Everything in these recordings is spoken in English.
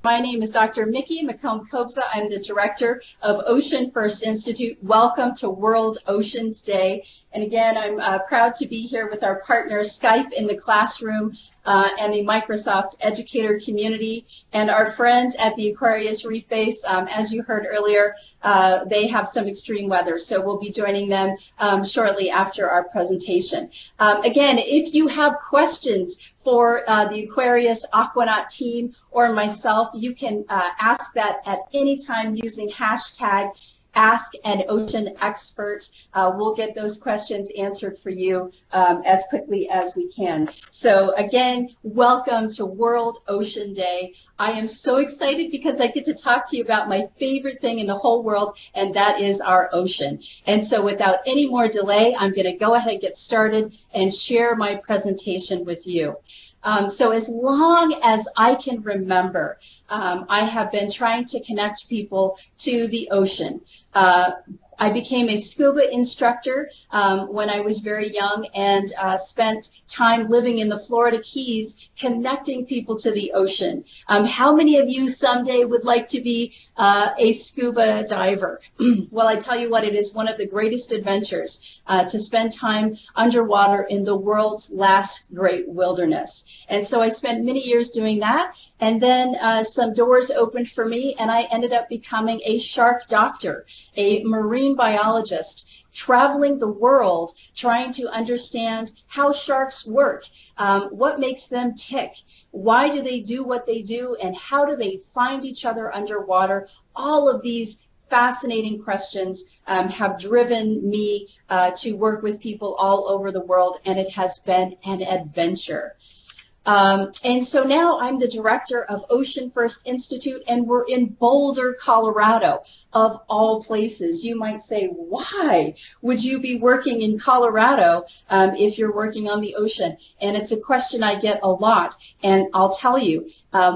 My name is Dr. Mikki McComb-Kobza. I'm the director of Ocean First Institute. Welcome to World Oceans Day. And again, I'm proud to be here with our partner Skype in the classroom and the Microsoft educator community, and our friends at the Aquarius ReefBase. As you heard earlier, they have some extreme weather, so we'll be joining them shortly after our presentation. Again, if you have questions for the Aquarius Aquanaut team or myself, you can ask that at any time using hashtag #AskAnOceanExpert. We'll get those questions answered for you as quickly as we can. So again, welcome to World Ocean Day. I am so excited because I get to talk to you about my favorite thing in the whole world, and that is our ocean. And so without any more delay, I'm going to go ahead and get started and share my presentation with you. So as long as I can remember, I have been trying to connect people to the ocean. I became a scuba instructor when I was very young, and spent time living in the Florida Keys connecting people to the ocean. How many of you someday would like to be a scuba diver? Well, I tell you what, it is one of the greatest adventures to spend time underwater in the world's last great wilderness. And so I spent many years doing that, and then some doors opened for me, and I ended up becoming a shark doctor, a marine biologist, traveling the world trying to understand how sharks work, what makes them tick, why do they do what they do, and how do they find each other underwater. All of these fascinating questions have driven me to work with people all over the world, and it has been an adventure. And so now I'm the director of Ocean First Institute, and we're in Boulder, Colorado, of all places. You might say, why would you be working in Colorado if you're working on the ocean? And it's a question I get a lot, and I'll tell you,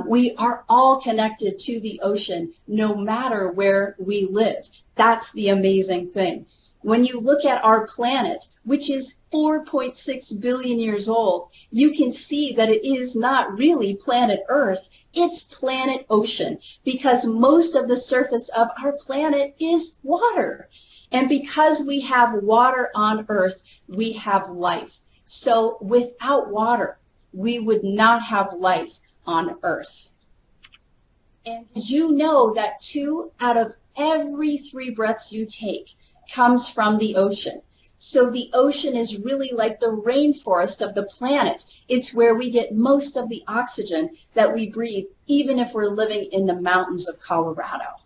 we are all connected to the ocean no matter where we live. That's the amazing thing. When you look at our planet, which is 4.6 billion years old, you can see that it is not really planet Earth, it's planet ocean, because most of the surface of our planet is water. And because we have water on Earth, we have life. So without water, we would not have life on Earth. And did you know that 2 out of every 3 breaths you take comes from the ocean? So the ocean is really like the rainforest of the planet. It's where we get most of the oxygen that we breathe, even if we're living in the mountains of Colorado.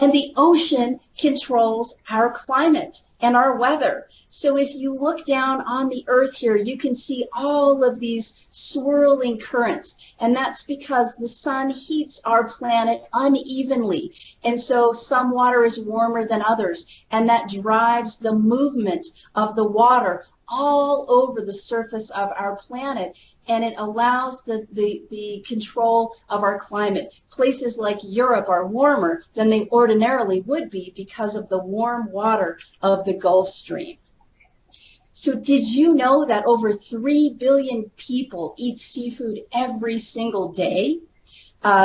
And the ocean controls our climate and our weather. So if you look down on the earth here, you can see all of these swirling currents. And that's because the sun heats our planet unevenly. And so some water is warmer than others. And that drives the movement of the water all over the surface of our planet, and it allows the control of our climate. Places like Europe are warmer than they ordinarily would be because of the warm water of the Gulf Stream. So did you know that over 3 billion people eat seafood every single day?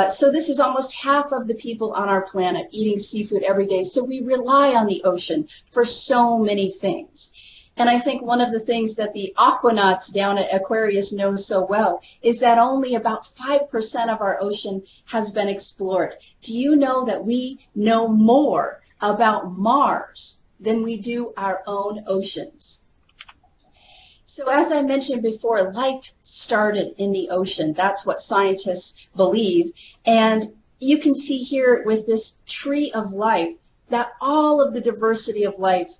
So this is almost half of the people on our planet eating seafood every day. So we rely on the ocean for so many things. And I think one of the things that the Aquanauts down at Aquarius know so well is that only about 5% of our ocean has been explored. Do you know that we know more about Mars than we do our own oceans? So as I mentioned before, life started in the ocean. That's what scientists believe. And you can see here with this tree of life that all of the diversity of life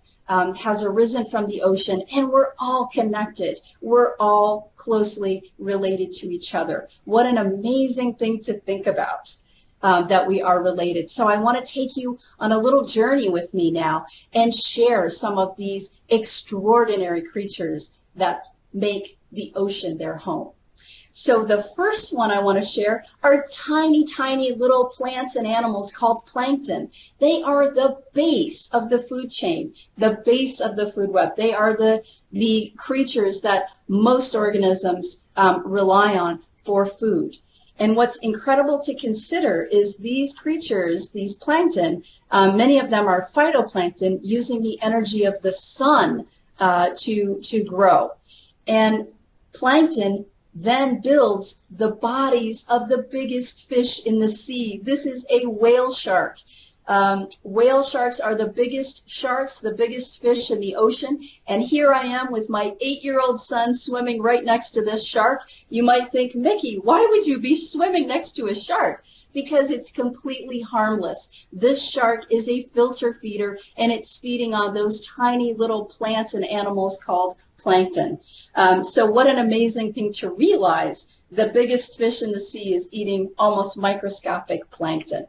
has arisen from the ocean, and we're all connected. We're all closely related to each other. What an amazing thing to think about, that we are related. So I want to take you on a little journey with me now and share some of these extraordinary creatures that make the ocean their home. So the first one I want to share are tiny, tiny little plants and animals called plankton. They are the base of the food chain, the base of the food web. They are the creatures that most organisms rely on for food. And what's incredible to consider is these creatures, these plankton, many of them are phytoplankton, using the energy of the sun to grow. And plankton then builds the bodies of the biggest fish in the sea. This is a whale shark. Whale sharks are the biggest sharks, the biggest fish in the ocean. And here I am with my 8-year-old son swimming right next to this shark. You might think, Mikki, why would you be swimming next to a shark? Because it's completely harmless. This shark is a filter feeder, and it's feeding on those tiny little plants and animals called plankton. So what an amazing thing to realize. The biggest fish in the sea is eating almost microscopic plankton.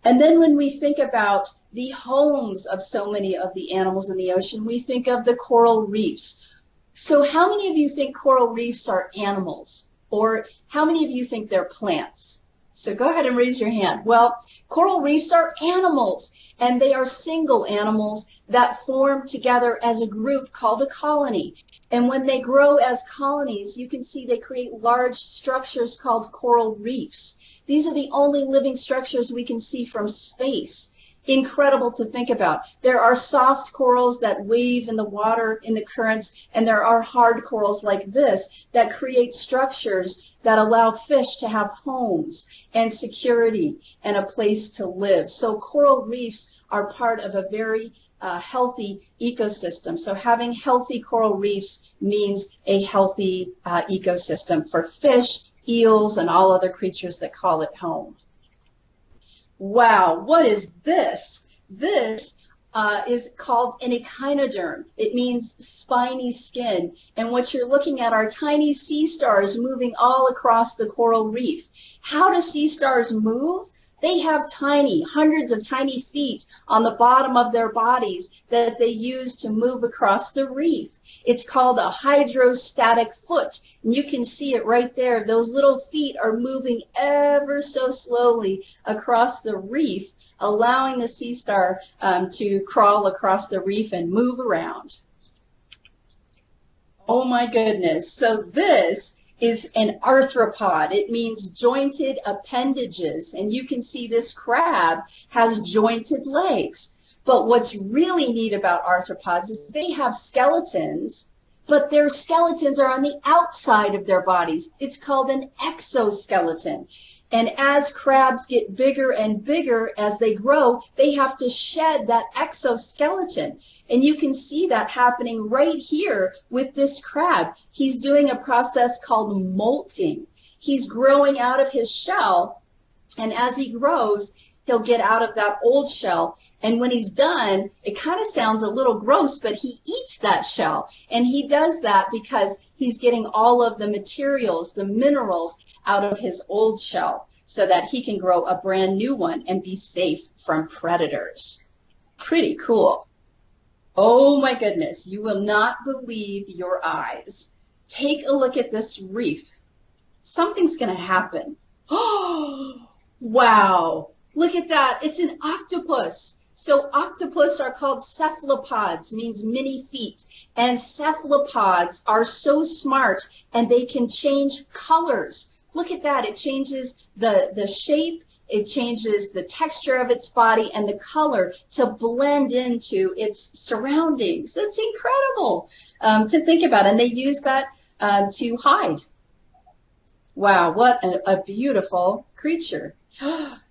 And then when we think about the homes of so many of the animals in the ocean, we think of the coral reefs. So how many of you think coral reefs are animals? Or how many of you think they're plants? So go ahead and raise your hand. Well, coral reefs are animals, and they are single animals that form together as a group called a colony. And when they grow as colonies, you can see they create large structures called coral reefs. These are the only living structures we can see from space. Incredible to think about. There are soft corals that wave in the water, in the currents, and there are hard corals like this that create structures that allow fish to have homes and security and a place to live. So coral reefs are part of a very healthy ecosystem. So having healthy coral reefs means a healthy ecosystem for fish, eels, and all other creatures that call it home. Wow, what is this? This is called an echinoderm. It means spiny skin. And what you're looking at are tiny sea stars moving all across the coral reef. How do sea stars move? They have hundreds of tiny feet on the bottom of their bodies that they use to move across the reef. It's called a hydrostatic foot. And you can see it right there. Those little feet are moving ever so slowly across the reef, allowing the sea star to crawl across the reef and move around. Oh my goodness. So this is an arthropod. It means jointed appendages. And you can see this crab has jointed legs. But what's really neat about arthropods is they have skeletons, but their skeletons are on the outside of their bodies. It's called an exoskeleton. And as crabs get bigger and bigger as they grow, they have to shed that exoskeleton. And you can see that happening right here with this crab. He's doing a process called molting. He's growing out of his shell, and as he grows, he'll get out of that old shell. And when he's done, it kind of sounds a little gross, but he eats that shell. And he does that because he's getting all of the materials, the minerals, out of his old shell so that he can grow a brand new one and be safe from predators. Pretty cool. Oh my goodness, you will not believe your eyes. Take a look at this reef. Something's going to happen. Oh, wow. Look at that. It's an octopus. So octopus are called cephalopods, means many feet. And cephalopods are so smart, and they can change colors. Look at that. It changes the shape, it changes the texture of its body and the color to blend into its surroundings. It's incredible to think about. And they use that to hide. Wow, what a beautiful creature.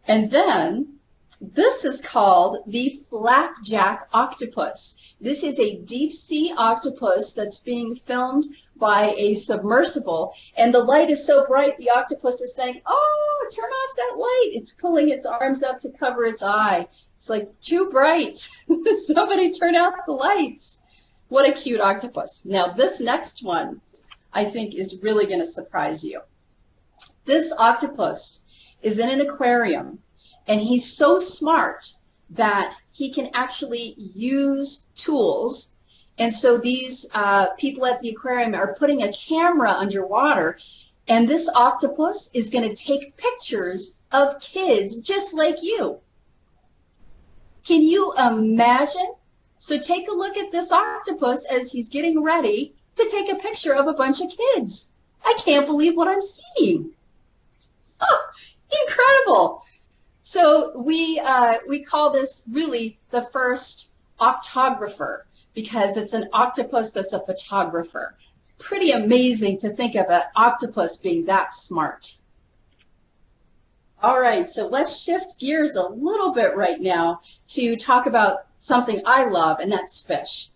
And then this is called the FlapJack Octopus. This is a deep sea octopus that's being filmed by a submersible, and the light is so bright the octopus is saying, oh, turn off that light. It's pulling its arms up to cover its eye. It's like, too bright. Somebody turn out the lights. What a cute octopus. Now this next one I think is really going to surprise you. This octopus is in an aquarium, and he's so smart that he can actually use tools. And so these people at the aquarium are putting a camera underwater, and this octopus is going to take pictures of kids just like you. Can you imagine? So take a look at this octopus as he's getting ready to take a picture of a bunch of kids. I can't believe what I'm seeing. Incredible. So we call this really the first octographer because it's an octopus that's a photographer. Pretty amazing to think of an octopus being that smart. All right, so let's shift gears a little bit right now to talk about something I love, and that's fish.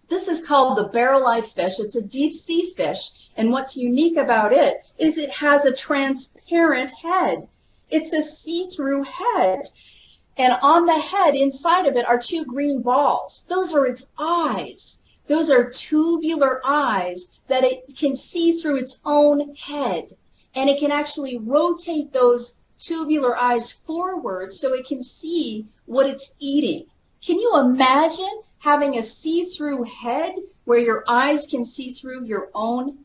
This is called the Barreleye fish. It's a deep sea fish, and what's unique about it is it has a transparent head. It's a see-through head, and on the head, inside of it, are two green balls. Those are its eyes. Those are tubular eyes that it can see through its own head, and it can actually rotate those tubular eyes forward so it can see what it's eating. Can you imagine having a see-through head where your eyes can see through your own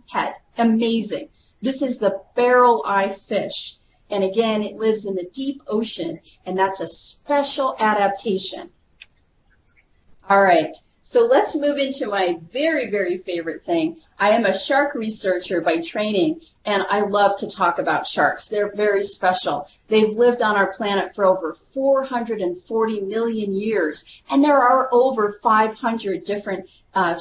head? Amazing. This is the barreleye fish. And again, it lives in the deep ocean, and that's a special adaptation. All right. So let's move into my very, very favorite thing. I am a shark researcher by training, and I love to talk about sharks. They're very special. They've lived on our planet for over 440 million years, and there are over 500 different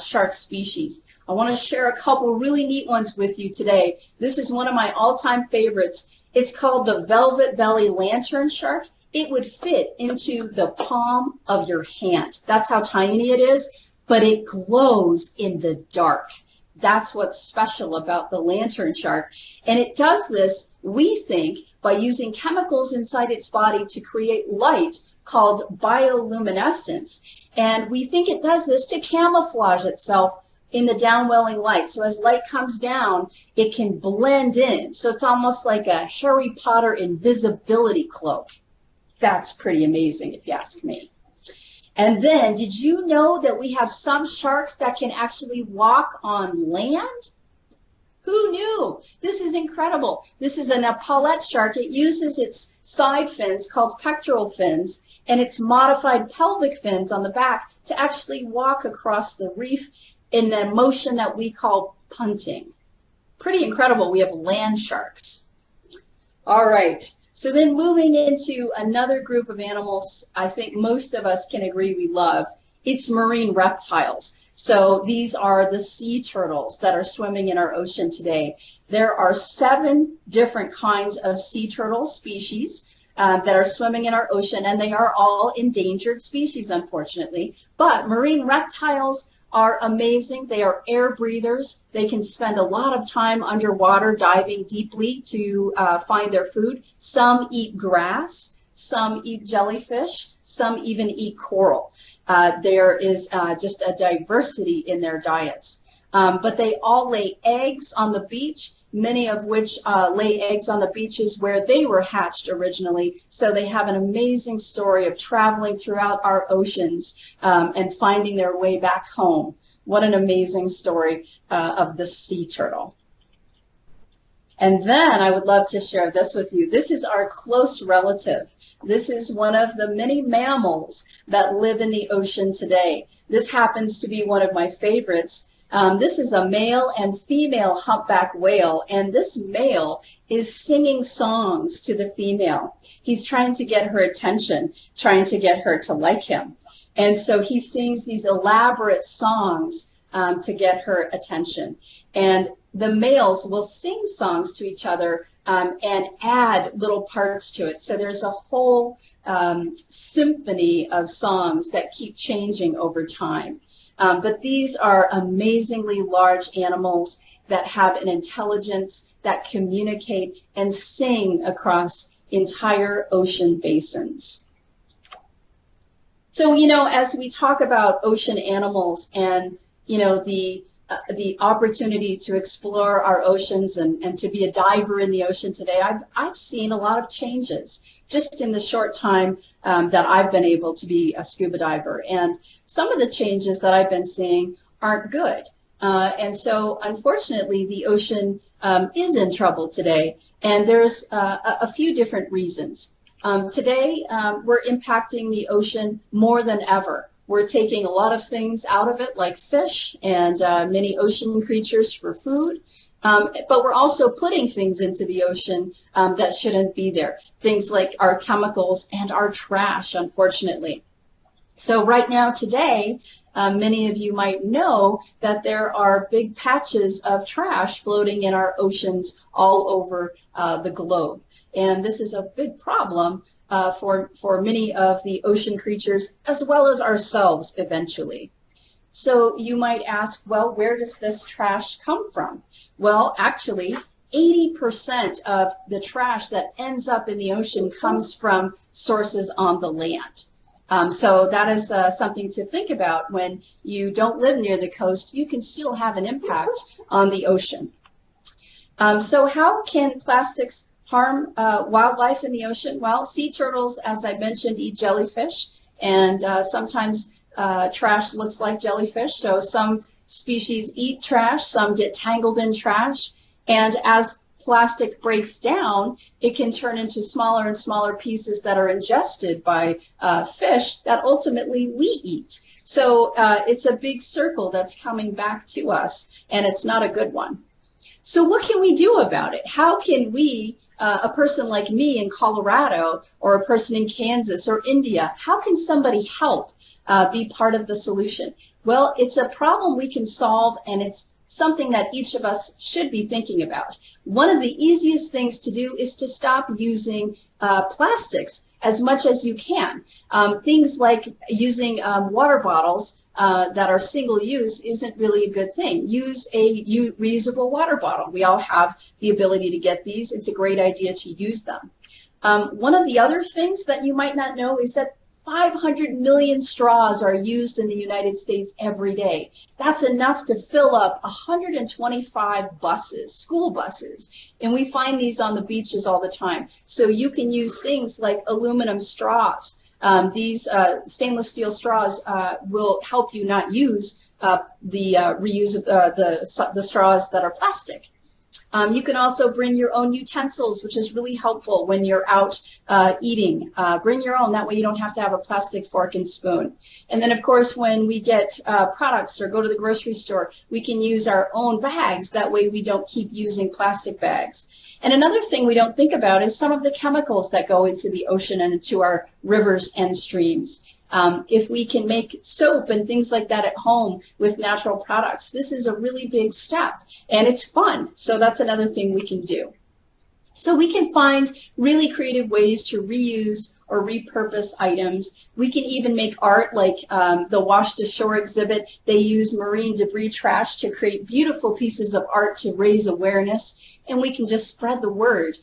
shark species. I want to share a couple really neat ones with you today. This is one of my all-time favorites. It's called the velvet belly lanternshark. It would fit into the palm of your hand. That's how tiny it is, but it glows in the dark. That's what's special about the lanternshark. And it does this, we think, by using chemicals inside its body to create light called bioluminescence. And we think it does this to camouflage itself in the downwelling light. So as light comes down, it can blend in. So it's almost like a Harry Potter invisibility cloak. That's pretty amazing, if you ask me. And then, did you know that we have some sharks that can actually walk on land? Who knew? This is incredible. This is an epaulette shark. It uses its side fins, called pectoral fins, and its modified pelvic fins on the back to actually walk across the reef in the motion that we call punting. Pretty incredible. We have land sharks. All right. So then moving into another group of animals I think most of us can agree we love, it's marine reptiles. So these are the sea turtles that are swimming in our ocean today. There are 7 different kinds of sea turtle species that are swimming in our ocean, and they are all endangered species, unfortunately. But marine reptiles are amazing. They are air breathers. They can spend a lot of time underwater diving deeply to find their food. Some eat grass, some eat jellyfish, some even eat coral. There is just a diversity in their diets. But they all lay eggs on the beach, many of which lay eggs on the beaches where they were hatched originally. So they have an amazing story of traveling throughout our oceans and finding their way back home. What an amazing story of the sea turtle. And then I would love to share this with you. This is our close relative. This is one of the many mammals that live in the ocean today. This happens to be one of my favorites. This is a male and female humpback whale, and this male is singing songs to the female. He's trying to get her attention, trying to get her to like him. And so he sings these elaborate songs to get her attention. And the males will sing songs to each other and add little parts to it. So there's a whole symphony of songs that keep changing over time. But these are amazingly large animals that have an intelligence, that communicate and sing across entire ocean basins. So, you know, as we talk about ocean animals and, you know, the opportunity to explore our oceans and to be a diver in the ocean today, I've seen a lot of changes just in the short time that I've been able to be a scuba diver. And some of the changes that I've been seeing aren't good. And so, unfortunately, the ocean is in trouble today. And there's a few different reasons. Today, we're impacting the ocean more than ever. We're taking a lot of things out of it, like fish and many ocean creatures for food. But we're also putting things into the ocean that shouldn't be there. Things like our chemicals and our trash, unfortunately. So right now, today, many of you might know that there are big patches of trash floating in our oceans all over the globe. And this is a big problem for many of the ocean creatures, as well as ourselves eventually. So you might ask, well, where does this trash come from? Well, actually, 80% of the trash that ends up in the ocean comes from sources on the land. So that is something to think about. When you don't live near the coast, you can still have an impact on the ocean. So how can plastics harm wildlife in the ocean? Well, sea turtles, as I mentioned, eat jellyfish, and sometimes trash looks like jellyfish. So some species eat trash, some get tangled in trash, and as plastic breaks down, it can turn into smaller and smaller pieces that are ingested by fish that ultimately we eat. So it's a big circle that's coming back to us, and it's not a good one. So what can we do about it? How can we, a person like me in Colorado, or a person in Kansas or India, how can somebody help be part of the solution? Well, it's a problem we can solve, and it's something that each of us should be thinking about. One of the easiest things to do is to stop using plastics as much as you can. Things like using water bottles that are single use isn't really a good thing. Use a reusable water bottle. We all have the ability to get these. It's a great idea to use them. One of the other things that you might not know is that 500 million straws are used in the United States every day. That's enough to fill up 125 buses, school buses. And we find these on the beaches all the time. So you can use things like aluminum straws. These stainless steel straws will help you not use the reuse of the straws that are plastic. You can also bring your own utensils, which is really helpful when you're out eating. Bring your own, that way you don't have to have a plastic fork and spoon. And then, of course, when we get products or go to the grocery store, we can use our own bags. That way we don't keep using plastic bags. And another thing we don't think about is some of the chemicals that go into the ocean and into our rivers and streams. If we can make soap and things like that at home with natural products, this is a really big step, and it's fun. So that's another thing we can do. So we can find really creative ways to reuse or repurpose items. We can even make art, like the Washed Ashore exhibit. They use marine debris trash to create beautiful pieces of art to raise awareness, and we can just spread the word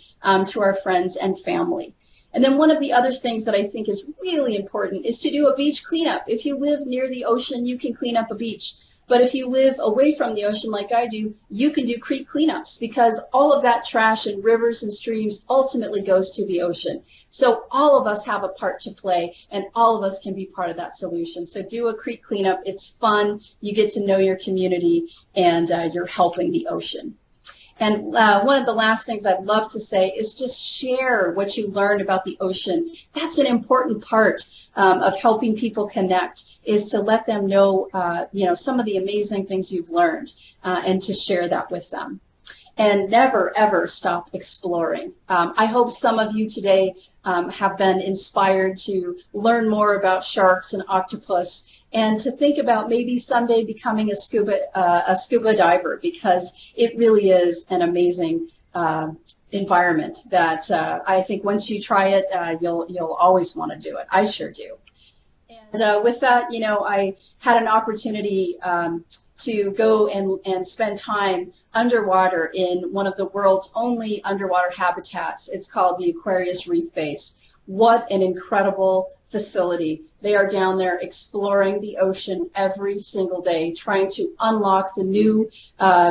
to our friends and family. And then one of the other things that I think is really important is to do a beach cleanup. If you live near the ocean, you can clean up a beach. But if you live away from the ocean like I do, you can do creek cleanups, because all of that trash in rivers and streams ultimately goes to the ocean. So all of us have a part to play, and all of us can be part of that solution. So do a creek cleanup. It's fun. You get to know your community, and you're helping the ocean. And one of the last things I'd love to say is just share what you learned about the ocean. That's an important part of helping people connect, is to let them know, some of the amazing things you've learned, and to share that with them. And never, ever stop exploring. I hope some of you today have been inspired to learn more about sharks and octopus, and to think about maybe someday becoming a scuba diver, because it really is an amazing environment that I think once you try it, you'll always want to do it. I sure do. And with that, I had an opportunity to go and spend time underwater in one of the world's only underwater habitats. It's called the Aquarius ReefBase. What an incredible facility. They are down there exploring the ocean every single day, trying to unlock the new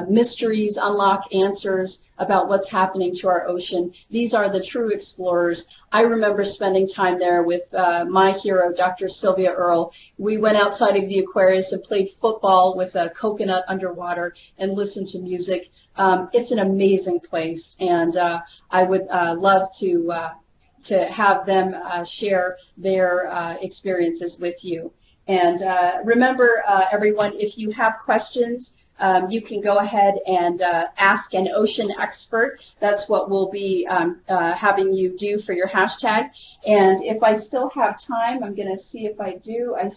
mysteries, unlock answers about what's happening to our ocean. These are the true explorers. I remember spending time there with my hero, Dr. Sylvia Earle. We went outside of the Aquarius and played football with a coconut underwater and listened to music. It's an amazing place, and I would love to have them share their experiences with you. And remember, everyone, if you have questions, you can go ahead and ask an ocean expert. That's what we'll be having you do for your hashtag. And if I still have time, I'm going to see if I do. I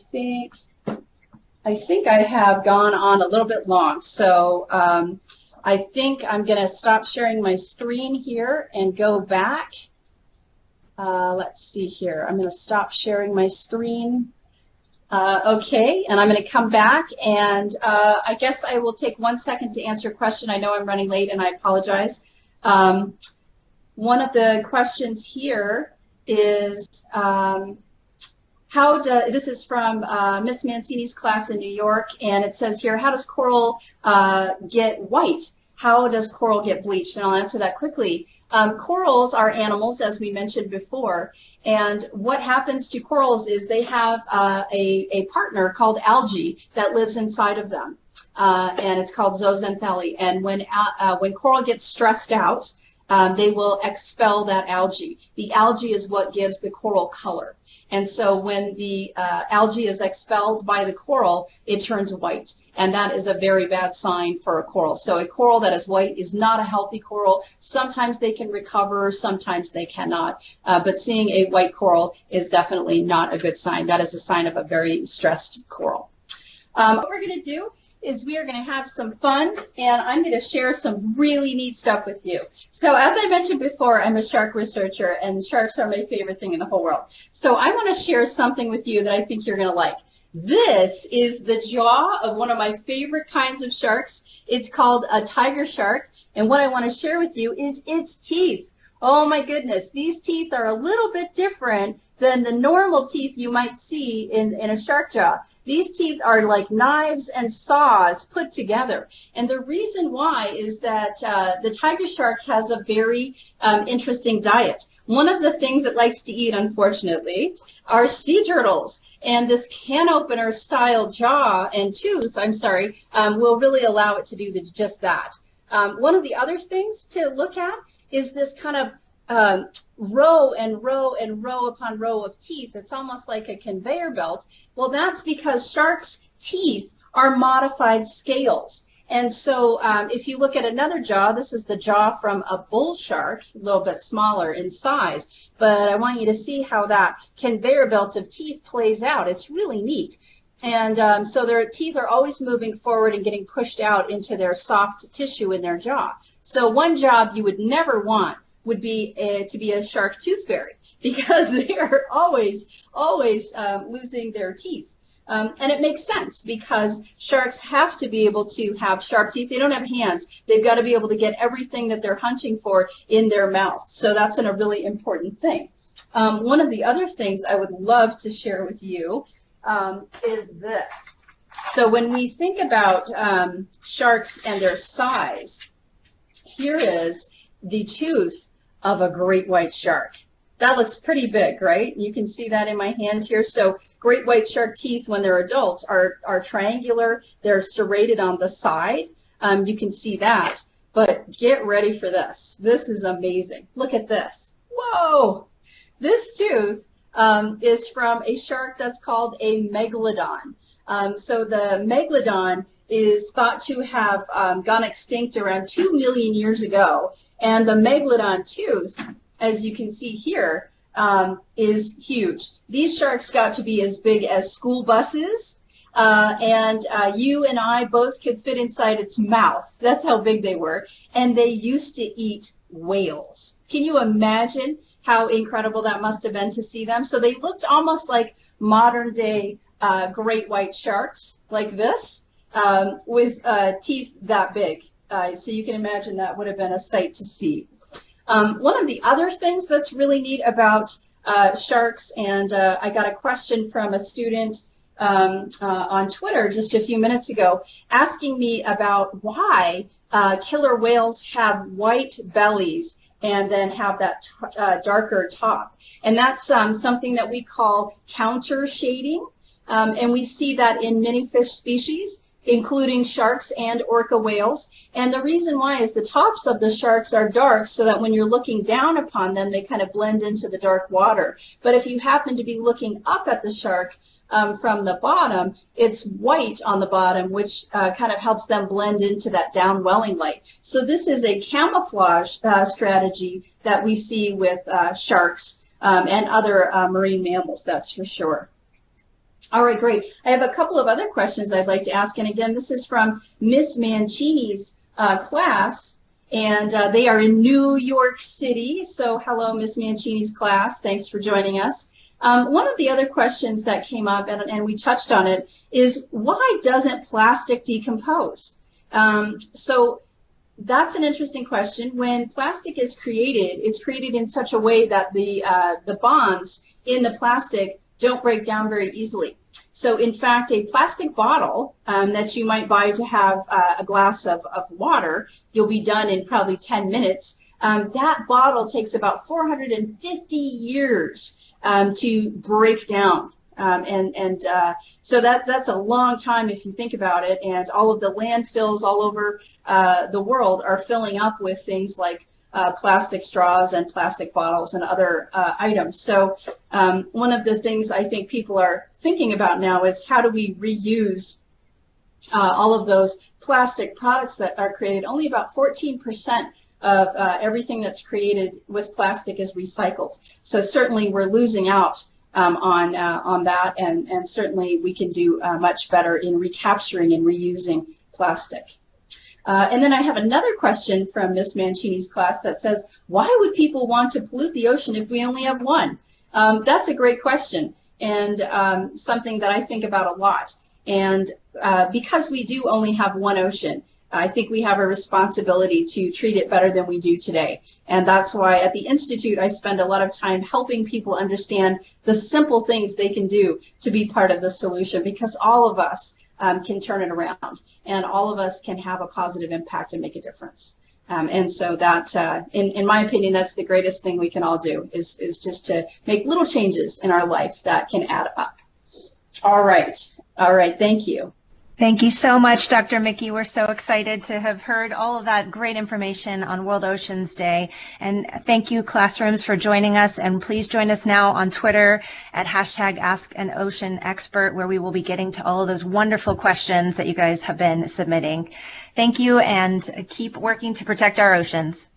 think I have gone on a little bit long. So I think I'm going to stop sharing my screen here and go back. Let's see here. I'm going to stop sharing my screen. Okay, and I'm going to come back, and I guess I will take 1 second to answer a question. I know I'm running late, and I apologize. One of the questions here is, this is from Miss Mancini's class in New York, and it says here, how does coral get white? How does coral get bleached? And I'll answer that quickly. Corals are animals, as we mentioned before, and what happens to corals is they have a partner called algae that lives inside of them, and it's called zooxanthellae. And when coral gets stressed out, they will expel that algae. The algae is what gives the coral color. And so when the algae is expelled by the coral, it turns white. And that is a very bad sign for a coral. So a coral that is white is not a healthy coral. Sometimes they can recover, sometimes they cannot. But seeing a white coral is definitely not a good sign. That is a sign of a very stressed coral. What we're going to do is we are going to have some fun, and I'm going to share some really neat stuff with you. So as I mentioned before, I'm a shark researcher, and sharks are my favorite thing in the whole world. So I want to share something with you that I think you're going to like. This is the jaw of one of my favorite kinds of sharks. It's called a tiger shark, and what I want to share with you is its teeth. Oh my goodness, these teeth are a little bit different than the normal teeth you might see in a shark jaw. These teeth are like knives and saws put together. And the reason why is that the tiger shark has a very interesting diet. One of the things it likes to eat, unfortunately, are sea turtles. And this can opener style jaw and tooth, will really allow it to do just that. One of the other things to look at is this kind of row and row and row upon row of teeth. It's almost like a conveyor belt. Well, that's because sharks' teeth are modified scales. And so if you look at another jaw, this is the jaw from a bull shark, a little bit smaller in size. But I want you to see how that conveyor belt of teeth plays out. It's really neat. And so their teeth are always moving forward and getting pushed out into their soft tissue in their jaw. So one job you would never want would be to be a shark tooth fairy, because they are always losing their teeth. And it makes sense, because sharks have to be able to have sharp teeth. They don't have hands. They've got to be able to get everything that they're hunting for in their mouth. So that's a really important thing. One of the other things I would love to share with you is this. So when we think about sharks and their size, here is the tooth of a great white shark. That looks pretty big, right? You can see that in my hand here. So great white shark teeth, when they're adults, are triangular. They're serrated on the side. You can see that. But get ready for this. This is amazing. Look at this. Whoa! This tooth is from a shark that's called a megalodon. So the megalodon is thought to have gone extinct around 2 million years ago. And the megalodon tooth, as you can see here, is huge. These sharks got to be as big as school buses, and you and I both could fit inside its mouth. That's how big they were. And they used to eat whales. Can you imagine how incredible that must have been to see them? So they looked almost like modern day great white sharks, like this, with teeth that big. So you can imagine that would have been a sight to see. One of the other things that's really neat about sharks, and I got a question from a student on Twitter just a few minutes ago asking me about why killer whales have white bellies and then have that darker top. And that's something that we call counter shading, and we see that in many fish species, including sharks and orca whales. And the reason why is the tops of the sharks are dark so that when you're looking down upon them, they kind of blend into the dark water. But if you happen to be looking up at the shark, from the bottom, it's white on the bottom, which kind of helps them blend into that downwelling light. So this is a camouflage strategy that we see with sharks and other marine mammals, that's for sure. All right, great. I have a couple of other questions I'd like to ask. And again, this is from Miss Mancini's class, and they are in New York City. So hello, Miss Mancini's class. Thanks for joining us. One of the other questions that came up, and we touched on it, is why doesn't plastic decompose? So that's an interesting question. When plastic is created, it's created in such a way that the bonds in the plastic don't break down very easily. So in fact, a plastic bottle that you might buy to have a glass of water, you'll be done in probably 10 minutes. That bottle takes about 450 years to break down. So that's a long time if you think about it, and all of the landfills all over the world are filling up with things like plastic straws and plastic bottles and other items. So one of the things I think people are thinking about now is how do we reuse all of those plastic products that are created. Only about 14% of everything that's created with plastic is recycled. So certainly we're losing out on that, and certainly we can do much better in recapturing and reusing plastic. And then I have another question from Miss Mancini's class that says, why would people want to pollute the ocean if we only have one? That's a great question, and something that I think about a lot. And because we do only have one ocean, I think we have a responsibility to treat it better than we do today. And that's why at the Institute, I spend a lot of time helping people understand the simple things they can do to be part of the solution, because all of us can turn it around, and all of us can have a positive impact and make a difference. And so that, in my opinion, that's the greatest thing we can all do, is just to make little changes in our life that can add up. All right, thank you. Thank you so much, Dr. Mikki. We're so excited to have heard all of that great information on World Oceans Day. And thank you, classrooms, for joining us. And please join us now on Twitter at #AskAnOceanExpert, where we will be getting to all of those wonderful questions that you guys have been submitting. Thank you, and keep working to protect our oceans.